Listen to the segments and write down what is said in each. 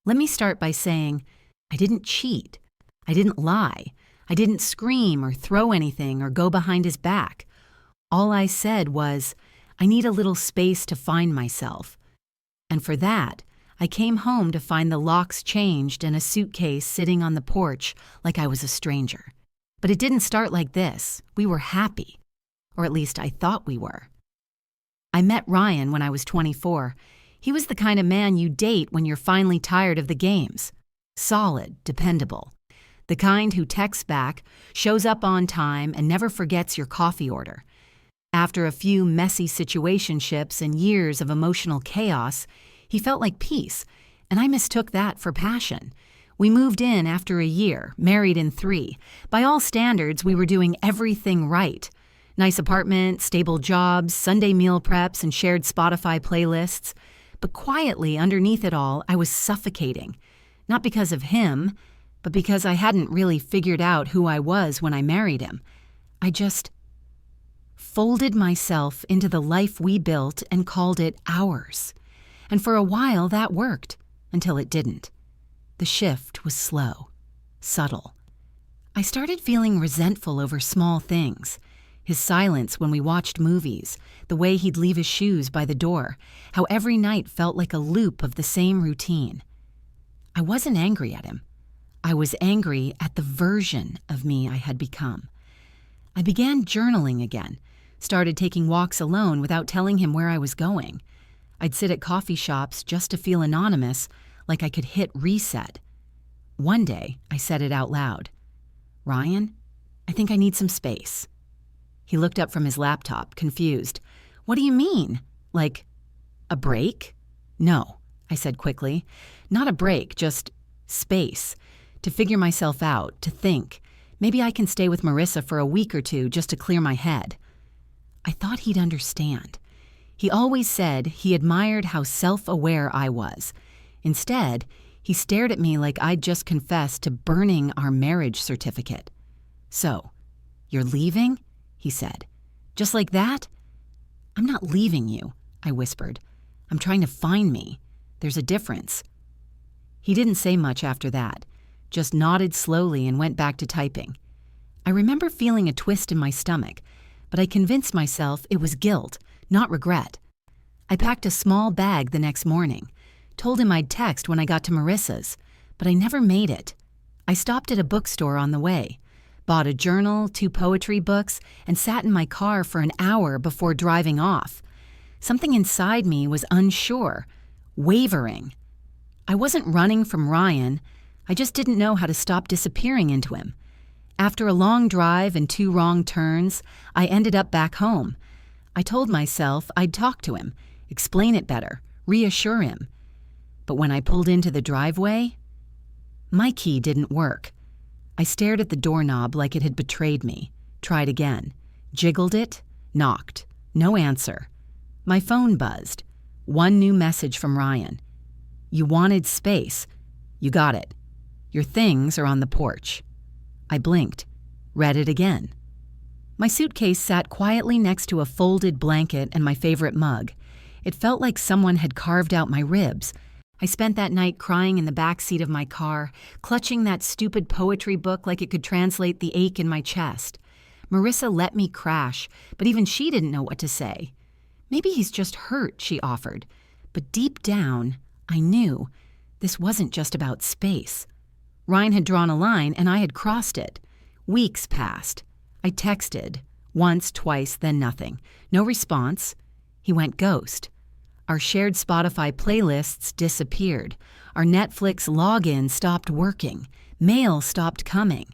Let me start by saying I didn't cheat. I didn't lie. I didn't scream or throw anything or go behind his back. All I said was, I need a little space to find myself. And for that, I came home to find the locks changed and a suitcase sitting on the porch like I was a stranger. But it didn't start like this. We were happy. Or at least I thought we were. I met Ryan when I was 24. He was the kind of man you date when you're finally tired of the games. Solid, dependable. The kind who texts back, shows up on time, and never forgets your coffee order. After a few messy situationships and years of emotional chaos, he felt like peace, and I mistook that for passion. We moved in after a year, married in 3. By all standards, we were doing everything right. Nice apartment, stable jobs, Sunday meal preps, and shared Spotify playlists. But quietly, underneath it all, I was suffocating. Not because of him, but because I hadn't really figured out who I was when I married him. I just folded myself into the life we built and called it ours. And for a while that worked, until it didn't. The shift was slow, subtle. I started feeling resentful over small things. His silence when we watched movies, the way he'd leave his shoes by the door, how every night felt like a loop of the same routine. I wasn't angry at him. I was angry at the version of me I had become. I began journaling again, started taking walks alone without telling him where I was going. I'd sit at coffee shops just to feel anonymous, like I could hit reset. One day, I said it out loud. "Ryan, I think I need some space." He looked up from his laptop, confused. "What do you mean? Like, a break?" "No," I said quickly. "Not a break, just space. To figure myself out, to think. Maybe I can stay with Marissa for a week or 2 just to clear my head." I thought he'd understand. He always said he admired how self-aware I was. Instead, he stared at me like I'd just confessed to burning our marriage certificate. "So, you're leaving?" he said. "Just like that?" "I'm not leaving you," I whispered. "I'm trying to find me. There's a difference." He didn't say much after that, just nodded slowly and went back to typing. I remember feeling a twist in my stomach, but I convinced myself it was guilt, not regret. I packed a small bag the next morning, told him I'd text when I got to Marissa's, but I never made it. I stopped at a bookstore on the way, bought a journal, 2 poetry books, and sat in my car for an hour before driving off. Something inside me was unsure, wavering. I wasn't running from Ryan, I just didn't know how to stop disappearing into him. After a long drive and 2 wrong turns, I ended up back home. I told myself I'd talk to him, explain it better, reassure him. But when I pulled into the driveway, my key didn't work. I stared at the doorknob like it had betrayed me, tried again, jiggled it, knocked. No answer. My phone buzzed. 1 new message from Ryan. "You wanted space. You got it. Your things are on the porch." I blinked, read it again. My suitcase sat quietly next to a folded blanket and my favorite mug. It felt like someone had carved out my ribs. I spent that night crying in the back seat of my car, clutching that stupid poetry book like it could translate the ache in my chest. Marissa let me crash, but even she didn't know what to say. "Maybe he's just hurt," she offered. But deep down, I knew this wasn't just about space. Ryan had drawn a line and I had crossed it. Weeks passed. I texted, once, twice, then nothing. No response. He went ghost. Our shared Spotify playlists disappeared. Our Netflix login stopped working. Mail stopped coming.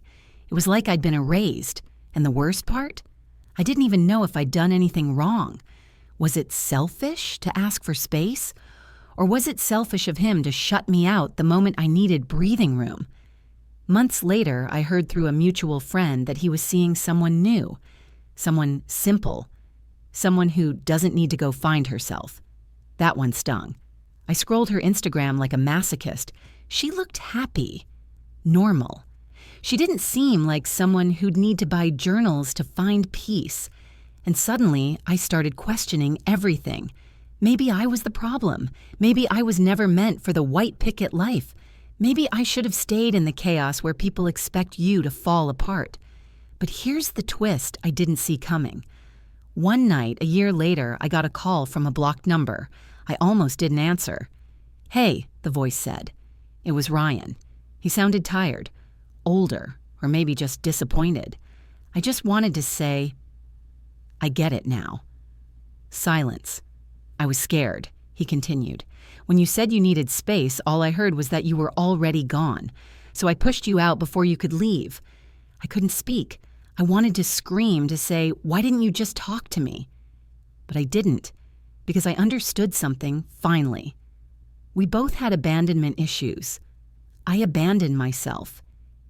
It was like I'd been erased. And the worst part? I didn't even know if I'd done anything wrong. Was it selfish to ask for space? Or was it selfish of him to shut me out the moment I needed breathing room? Months later, I heard through a mutual friend that he was seeing someone new, someone simple, someone who doesn't need to go find herself. That one stung. I scrolled her Instagram like a masochist. She looked happy, normal. She didn't seem like someone who'd need to buy journals to find peace. And suddenly, I started questioning everything. Maybe I was the problem. Maybe I was never meant for the white picket life. Maybe I should have stayed in the chaos where people expect you to fall apart. But here's the twist I didn't see coming. One night, a year later, I got a call from a blocked number. I almost didn't answer. "Hey," the voice said. It was Ryan. He sounded tired, older, or maybe just disappointed. I just wanted to say, "I get it now." Silence. "I was scared," he continued. "When you said you needed space, all I heard was that you were already gone. So I pushed you out before you could leave. I couldn't speak. I wanted to scream, to say, 'Why didn't you just talk to me?' But I didn't, because I understood something, finally. We both had abandonment issues. I abandoned myself.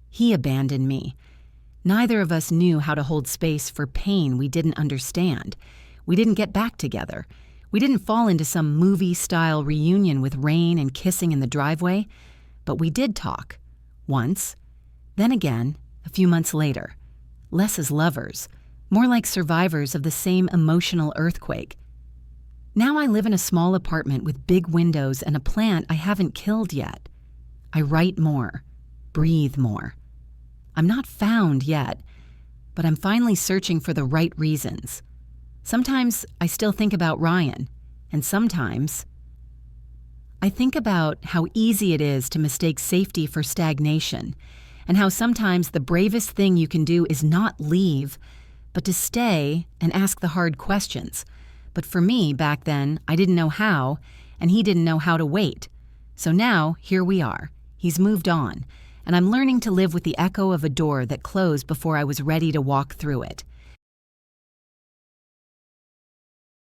He abandoned me. Neither of us knew how to hold space for pain we didn't understand. We didn't get back together. We didn't fall into some movie-style reunion with rain and kissing in the driveway. But we did talk. Once. Then again, a few months later. Less as lovers. More like survivors of the same emotional earthquake. Now I live in a small apartment with big windows and a plant I haven't killed yet. I write more. Breathe more. I'm not found yet, but I'm finally searching for the right reasons. Sometimes I still think about Ryan, and sometimes I think about how easy it is to mistake safety for stagnation, and how sometimes the bravest thing you can do is not leave, but to stay and ask the hard questions. But for me, back then, I didn't know how, and he didn't know how to wait. So now, here we are. He's moved on, and I'm learning to live with the echo of a door that closed before I was ready to walk through it.